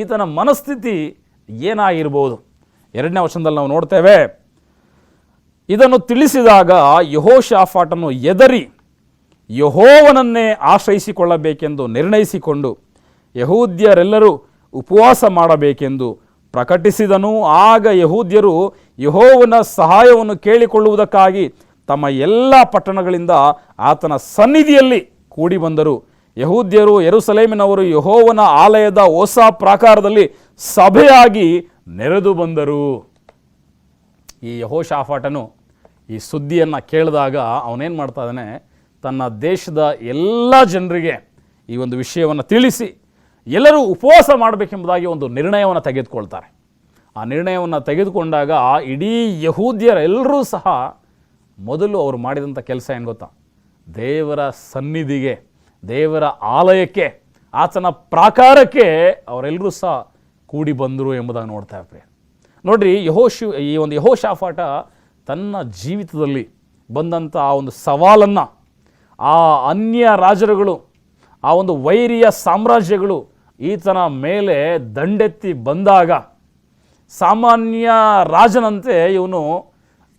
ಈತನ ಮನಸ್ಥಿತಿ ಏನಾಗಿರ್ಬೋದು? 2ನೇ ವಚನದಲ್ಲಿ ನಾವು ನೋಡ್ತೇವೆ, ಇದನ್ನು ತಿಳಿಸಿದಾಗ ಯೆಹೋಷಾಫಾಟನು ಎದರಿ ಯೆಹೋವನನ್ನೇ ಆಶ್ರಯಿಸಿಕೊಳ್ಳಬೇಕೆಂದು ನಿರ್ಣಯಿಸಿಕೊಂಡು ಯಹೂದ್ಯರೆಲ್ಲರೂ ಉಪವಾಸ ಮಾಡಬೇಕೆಂದು ಪ್ರಕಟಿಸಿದನು. ಆಗ ಯಹೂದ್ಯರು ಯೆಹೋವನ ಸಹಾಯವನ್ನು ಕೇಳಿಕೊಳ್ಳುವುದಕ್ಕಾಗಿ ತಮ್ಮ ಎಲ್ಲ ಪಟ್ಟಣಗಳಿಂದ ಆತನ ಸನ್ನಿಧಿಯಲ್ಲಿ ಕೂಡಿ ಬಂದರು. ಯಹೂದ್ಯರು, ಯೆರೂಸಲೇಮಿನವರು ಯೆಹೋವನ ಆಲಯದ ಹೊಸ ಪ್ರಾಕಾರದಲ್ಲಿ ಸಭೆಯಾಗಿ ನೆರೆದು ಬಂದರು. ಈ ಯೆಹೋಷಾಫಾಟನು ಈ ಸುದ್ದಿಯನ್ನು ಕೇಳಿದಾಗ ಅವನೇನು ಮಾಡ್ತಾ ಇದ್ದಾನೆ, ತನ್ನ ದೇಶದ ಎಲ್ಲ ಜನರಿಗೆ ಈ ಒಂದು ವಿಷಯವನ್ನು ತಿಳಿಸಿ ಎಲ್ಲರೂ ಉಪವಾಸ ಮಾಡಬೇಕೆಂಬುದಾಗಿ ಒಂದು ನಿರ್ಣಯವನ್ನು ತೆಗೆದುಕೊಳ್ತಾರೆ. ಆ ನಿರ್ಣಯವನ್ನು ತೆಗೆದುಕೊಂಡಾಗ ಇಡೀ ಯಹೂದ್ಯರೆಲ್ಲರೂ ಸಹ ಮೊದಲು ಅವರು ಮಾಡಿದಂಥ ಕೆಲಸ ಏನು ಗೊತ್ತಾ? ದೇವರ ಸನ್ನಿಧಿಗೆ, ದೇವರ ಆಲಯಕ್ಕೆ, ಆತನ ಪ್ರಾಕಾರಕ್ಕೆ ಅವರೆಲ್ಲರೂ ಸಹ ಕೂಡಿ ಬಂದರು ಎಂಬುದಾಗಿ ನೋಡ್ತಾ ಇರ್ತೀವಿ. ನೋಡ್ರಿ, ಈ ಒಂದು ಯೆಹೋಷಾಫಾಟ ತನ್ನ ಜೀವಿತದಲ್ಲಿ ಬಂದಂಥ ಆ ಒಂದು ಸವಾಲನ್ನು, ಆ ಅನ್ಯ ರಾಜರುಗಳು, ಆ ಒಂದು ವೈರಿಯ ಸಾಮ್ರಾಜ್ಯಗಳು ಈತನ ಮೇಲೆ ದಂಡೆತ್ತಿ ಬಂದಾಗ ಸಾಮಾನ್ಯ ರಾಜನಂತೆ ಇವನು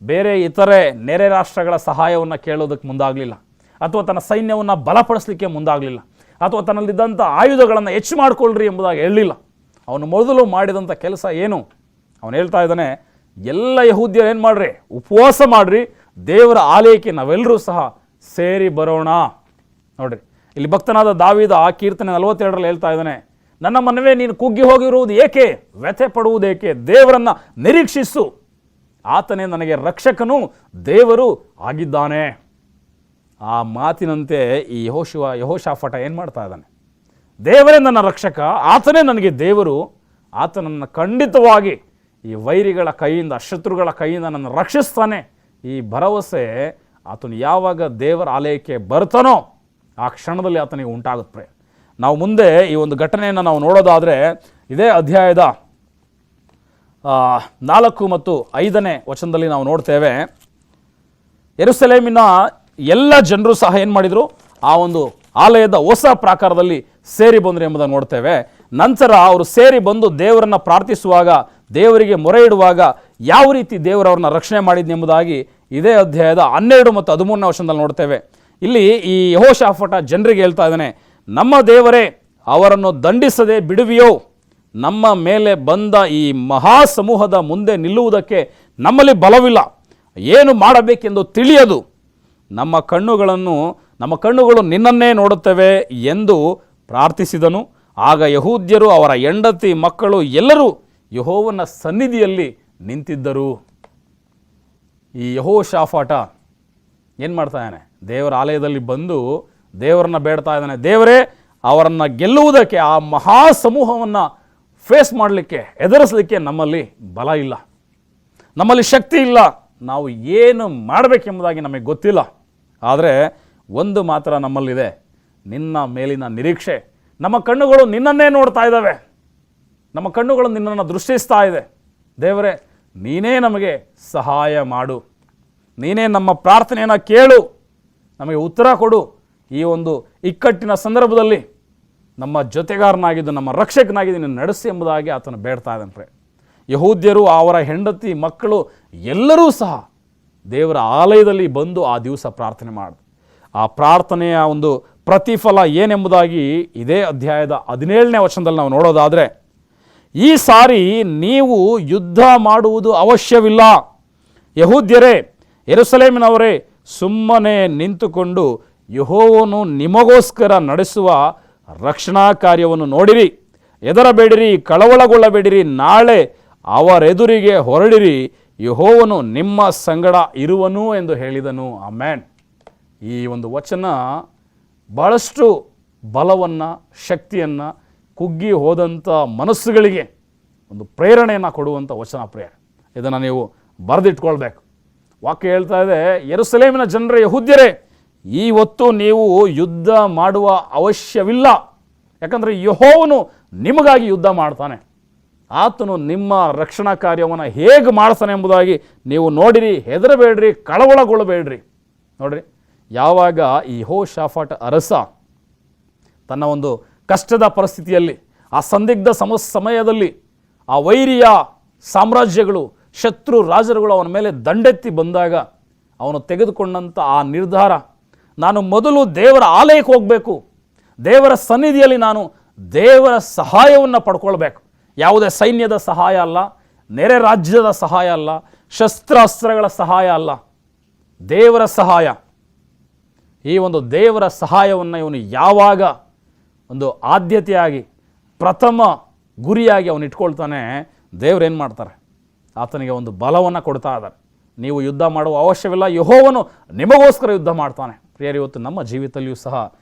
ಬೇರೆ ಇತರೆ ನೆರೆ ರಾಷ್ಟ್ರಗಳ ಸಹಾಯವನ್ನು ಕೇಳೋದಕ್ಕೆ ಮುಂದಾಗಲಿಲ್ಲ, ಅಥವಾ ತನ್ನ ಸೈನ್ಯವನ್ನು ಬಲಪಡಿಸಲಿಕ್ಕೆ ಮುಂದಾಗಲಿಲ್ಲ, ಅಥವಾ ತನ್ನಲ್ಲಿದ್ದಂಥ ಆಯುಧಗಳನ್ನು ಹೆಚ್ಚು ಮಾಡಿಕೊಳ್ಳ್ರಿ ಎಂಬುದಾಗಿ ಹೇಳಲಿಲ್ಲ. ಅವನು ಮೊದಲು ಮಾಡಿದಂಥ ಕೆಲಸ ಏನು? ಅವನು ಹೇಳ್ತಾ ಇದ್ದಾನೆ, ಎಲ್ಲ ಯಹೂದ್ಯರು ಏನು ಮಾಡ್ರಿ, ಉಪವಾಸ ಮಾಡ್ರಿ, ದೇವರ ಆಲಯಕ್ಕೆ ನಾವೆಲ್ಲರೂ ಸಹ ಸೇರಿ ಬರೋಣ. ನೋಡ್ರಿ, ಇಲ್ಲಿ ಭಕ್ತನಾದ ದಾವೀದ ಆ ಕೀರ್ತನೆ 42ರಲ್ಲಿ ಹೇಳ್ತಾ ಇದ್ದಾನೆ, ನನ್ನ ಮನವೇ ನೀನು ಕುಗ್ಗಿ ಹೋಗಿರುವುದು ಏಕೆ, ವ್ಯಥೆ ಪಡುವುದೇಕೆ, ದೇವರನ್ನು ನಿರೀಕ್ಷಿಸು, ಆತನೇ ನನಗೆ ರಕ್ಷಕನು, ದೇವರು ಆಗಿದ್ದಾನೆ. ಆ ಮಾತಿನಂತೆ ಈ ಯೆಹೋಷಾಫಾಟ ಏನು ಮಾಡ್ತಾ ಇದ್ದಾನೆ? ದೇವರೇ ನನ್ನ ರಕ್ಷಕ, ಆತನೇ ನನಗೆ ದೇವರು, ಆತನನ್ನು ಖಂಡಿತವಾಗಿ ಈ ವೈರಿಗಳ ಕೈಯಿಂದ, ಶತ್ರುಗಳ ಕೈಯಿಂದ ನನ್ನ ರಕ್ಷಿಸ್ತಾನೆ. ಈ ಭರವಸೆ ಆತನು ಯಾವಾಗ ದೇವರ ಆಲಯಕ್ಕೆ ಬರ್ತಾನೋ ಆ ಕ್ಷಣದಲ್ಲಿ ಆತನಿಗೆ ಉಂಟಾಗುತ್ತೆ. ನಾವು ಮುಂದೆ ಈ ಒಂದು ಘಟನೆಯನ್ನು ನಾವು ನೋಡೋದಾದರೆ ಇದೇ ಅಧ್ಯಾಯದ 4 ಮತ್ತು 5ನೇ ವಚನದಲ್ಲಿ ನಾವು ನೋಡ್ತೇವೆ, ಯೆರೂಸಲೇಮಿನ ಎಲ್ಲ ಜನರು ಸಹ ಏನು ಮಾಡಿದರು, ಆ ಒಂದು ಆಲಯದ ಹೊಸ ಪ್ರಾಕಾರದಲ್ಲಿ ಸೇರಿ ಬಂದರು ಎಂಬುದನ್ನು ನೋಡ್ತೇವೆ. ನಂತರ ಅವರು ಸೇರಿ ಬಂದು ದೇವರನ್ನು ಪ್ರಾರ್ಥಿಸುವಾಗ, ದೇವರಿಗೆ ಮೊರೆ ಇಡುವಾಗ ಯಾವ ರೀತಿ ದೇವರವ್ರನ್ನ ರಕ್ಷಣೆ ಮಾಡಿದ್ನೆಂಬುದಾಗಿ ಇದೇ ಅಧ್ಯಾಯದ 12 ಮತ್ತು 13ನೇ ವಚನದಲ್ಲಿ ನೋಡ್ತೇವೆ. ಇಲ್ಲಿ ಈ ಯೆಹೋಷಾಫಾಟ ಜನರಿಗೆ ಹೇಳ್ತಾ ಇದ್ದಾನೆ, ನಮ್ಮ ದೇವರೇ, ಅವರನ್ನು ದಂಡಿಸದೆ ಬಿಡುವಿಯೋ, ನಮ್ಮ ಮೇಲೆ ಬಂದ ಈ ಮಹಾ ಸಮೂಹದ ಮುಂದೆ ನಿಲ್ಲುವುದಕ್ಕೆ ನಮ್ಮಲ್ಲಿ ಬಲವಿಲ್ಲ, ಏನು ಮಾಡಬೇಕೆಂದು ತಿಳಿಯದು, ನಮ್ಮ ಕಣ್ಣುಗಳು ನಿನ್ನನ್ನೇ ನೋಡುತ್ತವೆ ಎಂದು ಪ್ರಾರ್ಥಿಸಿದನು. ಆಗ ಯಹೂದ್ಯರು, ಅವರ ಹೆಂಡತಿ, ಮಕ್ಕಳು ಎಲ್ಲರೂ ಯೆಹೋವನ ಸನ್ನಿಧಿಯಲ್ಲಿ ನಿಂತಿದ್ದರು. ಈ ಯೆಹೋಷಾಫಾಟ ಏನು ಮಾಡ್ತಾ ಇದ್ದಾನೆ? ದೇವರ ಆಲಯದಲ್ಲಿ ಬಂದು ದೇವರನ್ನ ಬೇಡ್ತಾ ಇದ್ದಾನೆ, ದೇವರೇ, ಅವರನ್ನು ಗೆಲ್ಲುವುದಕ್ಕೆ, ಆ ಮಹಾ ಸಮೂಹವನ್ನು ಫೇಸ್ ಮಾಡಲಿಕ್ಕೆ, ಎದುರಿಸಲಿಕ್ಕೆ ನಮ್ಮಲ್ಲಿ ಬಲ ಇಲ್ಲ, ನಮ್ಮಲ್ಲಿ ಶಕ್ತಿ ಇಲ್ಲ, ನಾವು ಏನು ಮಾಡಬೇಕೆಂಬುದಾಗಿ ನಮಗೆ ಗೊತ್ತಿಲ್ಲ. ಆದರೆ ಒಂದು ಮಾತ್ರ ನಮ್ಮಲ್ಲಿದೆ, ನಿನ್ನ ಮೇಲಿನ ನಿರೀಕ್ಷೆ. ನಮ್ಮ ಕಣ್ಣುಗಳು ನಿನ್ನನ್ನೇ ನೋಡ್ತಾ ಇದ್ದಾವೆ, ನಮ್ಮ ಕಣ್ಣುಗಳು ನಿನ್ನನ್ನು ದೃಷ್ಟಿಸ್ತಾ ಇದೆ. ದೇವರೇ, ನೀನೇ ನಮಗೆ ಸಹಾಯ ಮಾಡು, ನೀನೇ ನಮ್ಮ ಪ್ರಾರ್ಥನೆಯನ್ನು ಕೇಳು, ನಮಗೆ ಉತ್ತರ ಕೊಡು. ಈ ಒಂದು ಇಕ್ಕಟ್ಟಿನ ಸಂದರ್ಭದಲ್ಲಿ ನಮ್ಮ ಜೊತೆಗಾರನಾಗಿದ್ದು, ನಮ್ಮ ರಕ್ಷಕನಾಗಿದ್ದು ನೀನು ನಡೆಸಿ ಎಂಬುದಾಗಿ ಆತನು ಬೇಡ್ತಾ ಇದ್ದಾನೆ. ಯಹೂದ್ಯರು, ಅವರ ಹೆಂಡತಿ, ಮಕ್ಕಳು ಎಲ್ಲರೂ ಸಹ ದೇವರ ಆಲಯದಲ್ಲಿ ಬಂದು ಆ ದಿವಸ ಪ್ರಾರ್ಥನೆ ಮಾಡಿದ್ರು. ಆ ಪ್ರಾರ್ಥನೆಯ ಒಂದು ಪ್ರತಿಫಲ ಏನೆಂಬುದಾಗಿ ಇದೇ ಅಧ್ಯಾಯದ 17ನೇ ವಚನದಲ್ಲಿ ನಾವು ನೋಡೋದಾದರೆ, ಈ ಸಾರಿ ನೀವು ಯುದ್ಧ ಮಾಡುವುದು ಅವಶ್ಯವಿಲ್ಲ, ಯಹೂದ್ಯರೇ, ಯೆರೂಸಲೇಮಿನವರೇ, ಸುಮ್ಮನೆ ನಿಂತುಕೊಂಡು ಯೆಹೋವನು ನಿಮಗೋಸ್ಕರ ನಡೆಸುವ ರಕ್ಷಣಾ ಕಾರ್ಯವನ್ನು ನೋಡಿರಿ, ಹೆದರಬೇಡಿರಿ, ಕಳವಳಗೊಳ್ಳಬೇಡಿರಿ, ನಾಳೆ ಅವರೆದುರಿಗೆ ಹೊರಡಿರಿ, ಯೆಹೋವನು ನಿಮ್ಮ ಸಂಗಡ ಇರುವನು ಎಂದು ಹೇಳಿದನು. ಆಮೆನ್. ಈ ಒಂದು ವಚನ ಬಹಳಷ್ಟು ಬಲವನ್ನು, ಶಕ್ತಿಯನ್ನು, ಕುಗ್ಗಿ ಹೋದಂಥ ಮನಸ್ಸುಗಳಿಗೆ ಒಂದು ಪ್ರೇರಣೆಯನ್ನು ಕೊಡುವಂಥ ವಚನ ಪ್ರೇರ. ಇದನ್ನು ನೀವು ಬರೆದಿಟ್ಕೊಳ್ಬೇಕು. ವಾಕ್ಯ ಹೇಳ್ತಾ ಇದೆ, ಯೆರೂಸಲೇಮಿನ ಜನರೇ, ಯಹೂದ್ಯರೇ, ಈ ಹೊತ್ತು ನೀವು ಯುದ್ಧ ಮಾಡುವ ಅವಶ್ಯವಿಲ್ಲ, ಯಾಕಂದರೆ ಯೆಹೋವನು ನಿಮಗಾಗಿ ಯುದ್ಧ ಮಾಡ್ತಾನೆ, ಆತನು ನಿಮ್ಮ ರಕ್ಷಣಾ ಕಾರ್ಯವನ್ನು ಹೇಗೆ ಮಾಡ್ತಾನೆ ಎಂಬುದಾಗಿ ನೀವು ನೋಡಿರಿ, ಹೆದರಬೇಡ್ರಿ, ಕಳವಳಗೊಳ್ಳಬೇಡ್ರಿ. ನೋಡ್ರಿ, ಯಾವಾಗ ಈ ಯೆಹೋಷಾಫಾಟ ಅರಸ ತನ್ನ ಒಂದು ಕಷ್ಟದ ಪರಿಸ್ಥಿತಿಯಲ್ಲಿ, ಆ ಸಂದಿಗ್ಧ ಸಮಯದಲ್ಲಿ ಆ ವೈರಿಯ ಸಾಮ್ರಾಜ್ಯಗಳು, ಶತ್ರು ರಾಜರುಗಳು ಅವನ ಮೇಲೆ ದಂಡೆತ್ತಿ ಬಂದಾಗ ಅವನು ತೆಗೆದುಕೊಂಡಂಥ ಆ ನಿರ್ಧಾರ, ನಾನು ಮೊದಲು ದೇವರ ಆಲಯಕ್ಕೆ ಹೋಗಬೇಕು, ದೇವರ ಸನ್ನಿಧಿಯಲ್ಲಿ ನಾನು ದೇವರ ಸಹಾಯವನ್ನು ಪಡ್ಕೊಳ್ಬೇಕು. ಯಾವುದೇ ಸೈನ್ಯದ ಸಹಾಯ ಅಲ್ಲ, ನೆರೆ ರಾಜ್ಯದ ಸಹಾಯ ಅಲ್ಲ, ಶಸ್ತ್ರಾಸ್ತ್ರಗಳ ಸಹಾಯ ಅಲ್ಲ, ದೇವರ ಸಹಾಯ. ಈ ಒಂದು ದೇವರ ಸಹಾಯವನ್ನು ಇವನು ಯಾವಾಗ ಒಂದು ಆದ್ಯತೆಯಾಗಿ, ಪ್ರಥಮ ಗುರಿಯಾಗಿ ಅವನು ಇಟ್ಕೊಳ್ತಾನೆ, ದೇವರೇನು ಮಾಡ್ತಾರೆ? ಆತನಿಗೆ ಒಂದು ಬಲವನ್ನು ಕೊಡ್ತಾ ಇದ್ದಾರೆ. ನೀವು ಯುದ್ಧ ಮಾಡುವ ಅವಶ್ಯವಿಲ್ಲ, ಯೆಹೋವನು ನಿಮಗೋಸ್ಕರ ಯುದ್ಧ ಮಾಡ್ತಾನೆ. ಪ್ರಿಯರೇ, ಇವತ್ತು ನಮ್ಮ ಜೀವಿತದಲ್ಲಿಯೂ ಸಹ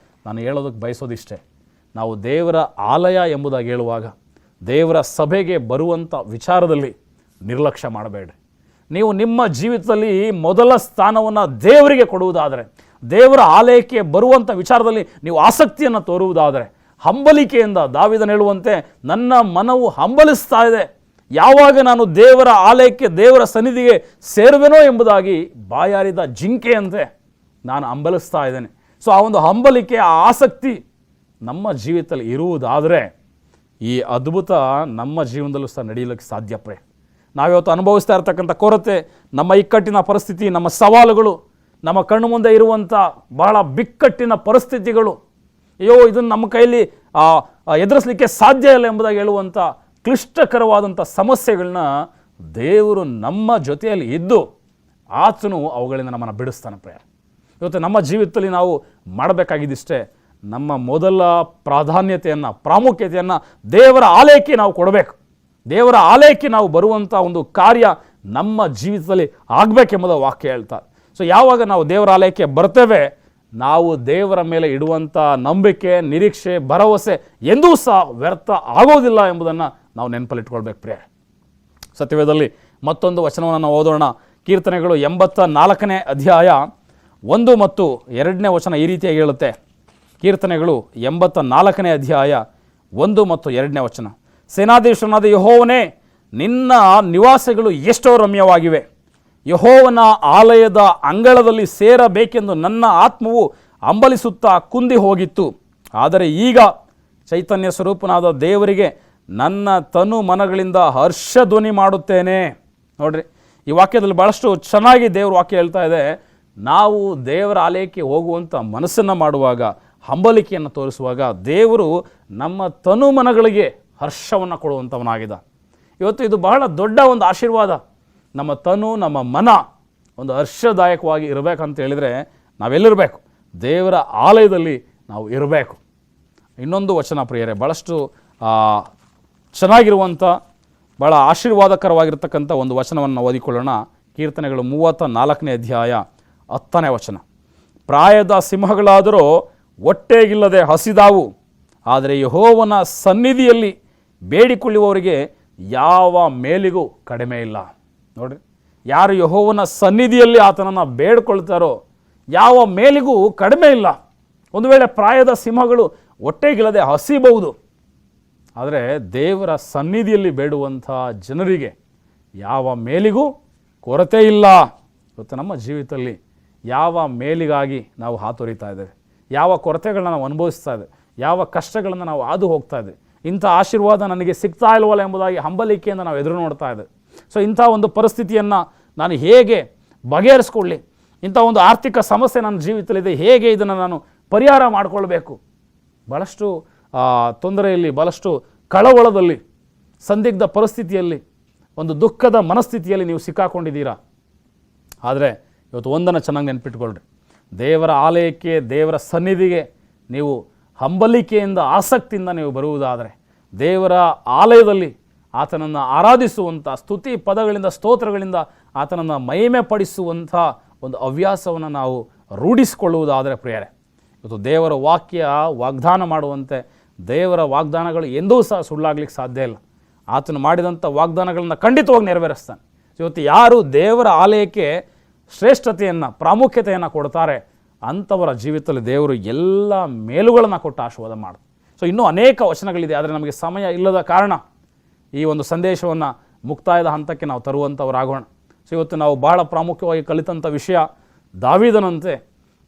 ನಾನು ಹೇಳೋದಕ್ಕೆ ಬಯಸೋದಿಷ್ಟೇ, ನಾವು ದೇವರ ಆಲಯ ಎಂಬುದಾಗಿ ಹೇಳುವಾಗ, ದೇವರ ಸಭೆಗೆ ಬರುವಂಥ ವಿಚಾರದಲ್ಲಿ ನಿರ್ಲಕ್ಷ್ಯ ಮಾಡಬೇಡ್ರಿ. ನೀವು ನಿಮ್ಮ ಜೀವಿತದಲ್ಲಿ ಮೊದಲ ಸ್ಥಾನವನ್ನು ದೇವರಿಗೆ ಕೊಡುವುದಾದರೆ, ದೇವರ ಆಲಯಕ್ಕೆ ಬರುವಂಥ ವಿಚಾರದಲ್ಲಿ ನೀವು ಆಸಕ್ತಿಯನ್ನು ತೋರುವುದಾದರೆ, ಹಂಬಲಿಕೆಯಿಂದ, ದಾವೀದನು ಹೇಳುವಂತೆ, ನನ್ನ ಮನವು ಹಂಬಲಿಸ್ತಾ ಇದೆ, ಯಾವಾಗ ನಾನು ದೇವರ ಆಲಯಕ್ಕೆ, ದೇವರ ಸನ್ನಿಧಿಗೆ ಸೇರುವೆನೋ ಎಂಬುದಾಗಿ ಬಾಯಾರಿದ ಜಿಂಕೆಯಂತೆ ನಾನು ಹಂಬಲಿಸ್ತಾ ಇದ್ದೇನೆ. ಸೊ ಆ ಒಂದು ಹಂಬಲಿಕೆ, ಆ ಆಸಕ್ತಿ ನಮ್ಮ ಜೀವಿತದಲ್ಲಿ ಇರುವುದಾದರೆ ಈ ಅದ್ಭುತ ನಮ್ಮ ಜೀವನದಲ್ಲೂ ಸಹ ನಡೆಯಲಿಕ್ಕೆ ಸಾಧ್ಯ. ನಾವಿವತ್ತು ಅನುಭವಿಸ್ತಾ ಇರ್ತಕ್ಕಂಥ ಕೊರತೆ, ನಮ್ಮ ಇಕ್ಕಟ್ಟಿನ ಪರಿಸ್ಥಿತಿ, ನಮ್ಮ ಸವಾಲುಗಳು, ನಮ್ಮ ಕಣ್ಣು ಮುಂದೆ ಇರುವಂಥ ಬಹಳ ಬಿಕ್ಕಟ್ಟಿನ ಪರಿಸ್ಥಿತಿಗಳು, ಅಯ್ಯೋ ಇದನ್ನು ನಮ್ಮ ಕೈಯಲ್ಲಿ ಎದುರಿಸಲಿಕ್ಕೆ ಸಾಧ್ಯ ಇಲ್ಲ ಎಂಬುದಾಗಿ ಹೇಳುವಂಥ ಕ್ಲಿಷ್ಟಕರವಾದಂಥ ಸಮಸ್ಯೆಗಳನ್ನ ದೇವರು ನಮ್ಮ ಜೊತೆಯಲ್ಲಿ ಇದ್ದು ಆತನು ಅವುಗಳಿಂದ ನಮ್ಮನ್ನು ಬಿಡಿಸ್ತಾನೆ. ಇವತ್ತು ನಮ್ಮ ಜೀವಿತದಲ್ಲಿ ನಾವು ಮಾಡಬೇಕಾಗಿದ್ದಿಷ್ಟೇ, ನಮ್ಮ ಮೊದಲ ಪ್ರಾಧಾನ್ಯತೆಯನ್ನು, ಪ್ರಾಮುಖ್ಯತೆಯನ್ನು ದೇವರ ಆಲಯಕ್ಕೆ ನಾವು ಕೊಡಬೇಕು. ದೇವರ ಆಲಯಕ್ಕೆ ನಾವು ಬರುವಂಥ ಒಂದು ಕಾರ್ಯ ನಮ್ಮ ಜೀವಿತದಲ್ಲಿ ಆಗಬೇಕೆಂಬುದು ವಾಕ್ಯ ಹೇಳ್ತಾರೆ. ಸೊ ಯಾವಾಗ ನಾವು ದೇವರ ಆಲಯಕ್ಕೆ ಬರ್ತೇವೆ, ನಾವು ದೇವರ ಮೇಲೆ ಇಡುವಂಥ ನಂಬಿಕೆ, ನಿರೀಕ್ಷೆ, ಭರವಸೆ ಎಂದೂ ಸಹ ವ್ಯರ್ಥ ಆಗೋದಿಲ್ಲ ಎಂಬುದನ್ನು ನಾವು ನೆನಪಲ್ಲಿಟ್ಕೊಳ್ಬೇಕು. ಸತ್ಯವೇದದಲ್ಲಿ ಮತ್ತೊಂದು ವಚನವನ್ನು ನಾವು ಓದೋಣ. ಕೀರ್ತನೆಗಳು 84ನೇ ಅಧ್ಯಾಯ 1 ಮತ್ತು 2ನೇ ವಚನ ಈ ರೀತಿಯಾಗಿ ಹೇಳುತ್ತೆ. ಕೀರ್ತನೆಗಳು 84ನೇ ಅಧ್ಯಾಯ 1 ಮತ್ತು 2ನೇ ವಚನ. ಸೇನಾಧೀಶ್ವರನಾದ ಯೆಹೋವನೇ, ನಿನ್ನ ನಿವಾಸಗಳು ಎಷ್ಟೋ ರಮ್ಯವಾಗಿವೆ. ಯೆಹೋವನ ಆಲಯದ ಅಂಗಳದಲ್ಲಿ ಸೇರಬೇಕೆಂದು ನನ್ನ ಆತ್ಮವು ಹಂಬಲಿಸುತ್ತಾ ಕುಂದಿ ಹೋಗಿತ್ತು. ಆದರೆ ಈಗ ಚೈತನ್ಯ ಸ್ವರೂಪನಾದ ದೇವರಿಗೆ ನನ್ನ ತನು ಮನಗಳಿಂದ ಹರ್ಷಧ್ವನಿ ಮಾಡುತ್ತೇನೆ. ನೋಡ್ರಿ, ಈ ವಾಕ್ಯದಲ್ಲಿ ಭಾಳಷ್ಟು ಚೆನ್ನಾಗಿ ದೇವ್ರ ವಾಕ್ಯ ಹೇಳ್ತಾ ಇದೆ. ನಾವು ದೇವರ ಆಲಯಕ್ಕೆ ಹೋಗುವಂಥ ಮನಸ್ಸನ್ನು ಮಾಡುವಾಗ, ಹಂಬಲಿಕೆಯನ್ನು ತೋರಿಸುವಾಗ ದೇವರು ನಮ್ಮ ತನು ಮನಗಳಿಗೆ ಹರ್ಷವನ್ನು ಕೊಡುವಂಥವನಾಗಿದ್ದ. ಇವತ್ತು ಇದು ಬಹಳ ದೊಡ್ಡ ಒಂದು ಆಶೀರ್ವಾದ. ನಮ್ಮ ತನು, ನಮ್ಮ ಮನ ಒಂದು ಹರ್ಷದಾಯಕವಾಗಿ ಇರಬೇಕಂತ ಹೇಳಿದರೆ ನಾವೆಲ್ಲಿರಬೇಕು? ದೇವರ ಆಲಯದಲ್ಲಿ ನಾವು ಇರಬೇಕು. ಇನ್ನೊಂದು ವಚನ ಪ್ರಿಯರೇ, ಭಾಳಷ್ಟು ಚೆನ್ನಾಗಿರುವಂಥ, ಭಾಳ ಆಶೀರ್ವಾದಕರವಾಗಿರ್ತಕ್ಕಂಥ ಒಂದು ವಚನವನ್ನು ಓದಿಕೊಳ್ಳೋಣ. ಕೀರ್ತನೆಗಳು 34ನೇ ಅಧ್ಯಾಯ 10ನೇ ವಚನ. ಪ್ರಾಯದ ಸಿಂಹಗಳಾದರೂ ಹೊಟ್ಟೆಗಿಲ್ಲದೆ ಹಸಿದಾವು, ಆದರೆ ಯೆಹೋವನ ಸನ್ನಿಧಿಯಲ್ಲಿ ಬೇಡಿಕೊಳ್ಳುವವರಿಗೆ ಯಾವ ಮೇಲಿಗೂ ಕಡಿಮೆ ಇಲ್ಲ. ನೋಡ್ರಿ, ಯಾರು ಯೆಹೋವನ ಸನ್ನಿಧಿಯಲ್ಲಿ ಆತನನ್ನು ಬೇಡ್ಕೊಳ್ತಾರೋ ಯಾವ ಮೇಲಿಗೂ ಕಡಿಮೆ ಇಲ್ಲ. ಒಂದು ವೇಳೆ ಪ್ರಾಯದ ಸಿಂಹಗಳು ಹೊಟ್ಟೆಗಿಲ್ಲದೆ ಹಸಿಬಹುದು, ಆದರೆ ದೇವರ ಸನ್ನಿಧಿಯಲ್ಲಿ ಬೇಡುವಂಥ ಜನರಿಗೆ ಯಾವ ಮೇಲಿಗೂ ಕೊರತೆ ಇಲ್ಲ. ಇವತ್ತು ನಮ್ಮ ಜೀವಿತದಲ್ಲಿ ಯಾವ ಮೇಲಿಗಾಗಿ ನಾವು ಹಾತೊರಿತಾ ಇದ್ದೇವೆ, ಯಾವ ಕೊರತೆಗಳನ್ನ ನಾವು ಅನುಭವಿಸ್ತಾ ಇದ್ದೇವೆ, ಯಾವ ಕಷ್ಟಗಳನ್ನು ನಾವು ಹಾದು ಹೋಗ್ತಾ ಇದ್ದೇವೆ, ಇಂಥ ಆಶೀರ್ವಾದ ನನಗೆ ಸಿಗ್ತಾ ಇಲ್ವಲ್ಲ ಎಂಬುದಾಗಿ ಹಂಬಲಿಕೆಯಿಂದ ನಾವು ಎದುರು ನೋಡ್ತಾ ಇದ್ದೇವೆ. ಸೊ ಇಂಥ ಒಂದು ಪರಿಸ್ಥಿತಿಯನ್ನು ನಾನು ಹೇಗೆ ಬಗೆಹರಿಸ್ಕೊಳ್ಳಿ, ಇಂಥ ಒಂದು ಆರ್ಥಿಕ ಸಮಸ್ಯೆ ನನ್ನ ಜೀವಿತದಲ್ಲಿದೆ, ಹೇಗೆ ಇದನ್ನು ನಾನು ಪರಿಹಾರ ಮಾಡಿಕೊಳ್ಬೇಕು, ಭಾಳಷ್ಟು ತೊಂದರೆಯಲ್ಲಿ, ಭಾಳಷ್ಟು ಕಳವಳದಲ್ಲಿ, ಸಂದಿಗ್ಧ ಪರಿಸ್ಥಿತಿಯಲ್ಲಿ, ಒಂದು ದುಃಖದ ಮನಸ್ಥಿತಿಯಲ್ಲಿ ನೀವು ಸಿಕ್ಕಾಕೊಂಡಿದ್ದೀರಾ. ಆದರೆ ಇವತ್ತು ಒಂದನ್ನು ಚೆನ್ನಾಗಿ ನೆನಪಿಟ್ಕೊಳ್ರಿ, ದೇವರ ಆಲಯಕ್ಕೆ, ದೇವರ ಸನ್ನಿಧಿಗೆ ನೀವು ಹಂಬಲಿಕೆಯಿಂದ, ಆಸಕ್ತಿಯಿಂದ ನೀವು ಬರುವುದಾದರೆ, ದೇವರ ಆಲಯದಲ್ಲಿ ಆತನನ್ನು ಆರಾಧಿಸುವಂಥ ಸ್ತುತಿ ಪದಗಳಿಂದ, ಸ್ತೋತ್ರಗಳಿಂದ ಆತನನ್ನು ಮಹಿಮೆ ಪಡಿಸುವಂಥ ಒಂದು ಹವ್ಯಾಸವನ್ನು ನಾವು ರೂಢಿಸಿಕೊಳ್ಳುವುದಾದರೆ ಪ್ರಿಯರೇ, ಇವತ್ತು ದೇವರ ವಾಕ್ಯ ವಾಗ್ದಾನ ಮಾಡುವಂತೆ ದೇವರ ವಾಗ್ದಾನಗಳು ಎಂದೂ ಸಹ ಸುಳ್ಳಾಗ್ಲಿಕ್ಕೆ ಸಾಧ್ಯ ಇಲ್ಲ. ಆತನು ಮಾಡಿದಂಥ ವಾಗ್ದಾನಗಳನ್ನು ಖಂಡಿತವಾಗಿ ನೆರವೇರಿಸ್ತಾನೆ. ಇವತ್ತು ಯಾರು ದೇವರ ಆಲಯಕ್ಕೆ ಶ್ರೇಷ್ಠತೆಯನ್ನು, ಪ್ರಾಮುಖ್ಯತೆಯನ್ನು ಕೊಡ್ತಾರೆ, ಅಂಥವರ ಜೀವಿತದಲ್ಲಿ ದೇವರು ಎಲ್ಲ ಮೇಲುಗಳನ್ನು ಕೊಟ್ಟು ಆಶೀರ್ವಾದ ಮಾಡ್ತಾರೆ. ಸೊ ಇನ್ನೂ ಅನೇಕ ವಚನಗಳಿದೆ, ಆದರೆ ನಮಗೆ ಸಮಯ ಇಲ್ಲದ ಕಾರಣ ಈ ಒಂದು ಸಂದೇಶವನ್ನು ಮುಕ್ತಾಯದ ಹಂತಕ್ಕೆ ನಾವು ತರುವಂಥವರಾಗೋಣ. ಸೊ ಇವತ್ತು ನಾವು ಬಹಳ ಪ್ರಾಮುಖ್ಯವಾಗಿ ಕಲಿತಂಥ ವಿಷಯ, ದಾವೀದನಂತೆ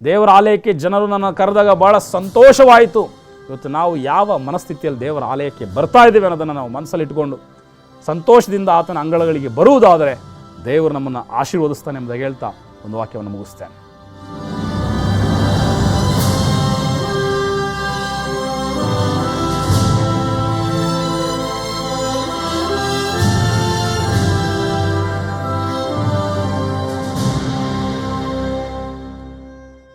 ದೇವರ ಆಲಯಕ್ಕೆ ಜನರು ನನ್ನ ಕರೆದಾಗ ಭಾಳ ಸಂತೋಷವಾಯಿತು. ಇವತ್ತು ನಾವು ಯಾವ ಮನಸ್ಥಿತಿಯಲ್ಲಿ ದೇವರ ಆಲಯಕ್ಕೆ ಬರ್ತಾ ಇದ್ದೀವಿ ಅನ್ನೋದನ್ನು ನಾವು ಮನಸ್ಸಲ್ಲಿಟ್ಕೊಂಡು ಸಂತೋಷದಿಂದ ಆತನ ಅಂಗಳಗಳಿಗೆ ಬರುವುದಾದರೆ ದೇವರು ನಮ್ಮನ್ನು ಆಶೀರ್ವದಿಸ್ತಾನೆ ಎಂಬುದಾಗಿ ಹೇಳ್ತಾ ಒಂದು ವಾಕ್ಯವನ್ನು ಮುಗಿಸ್ತೇನೆ.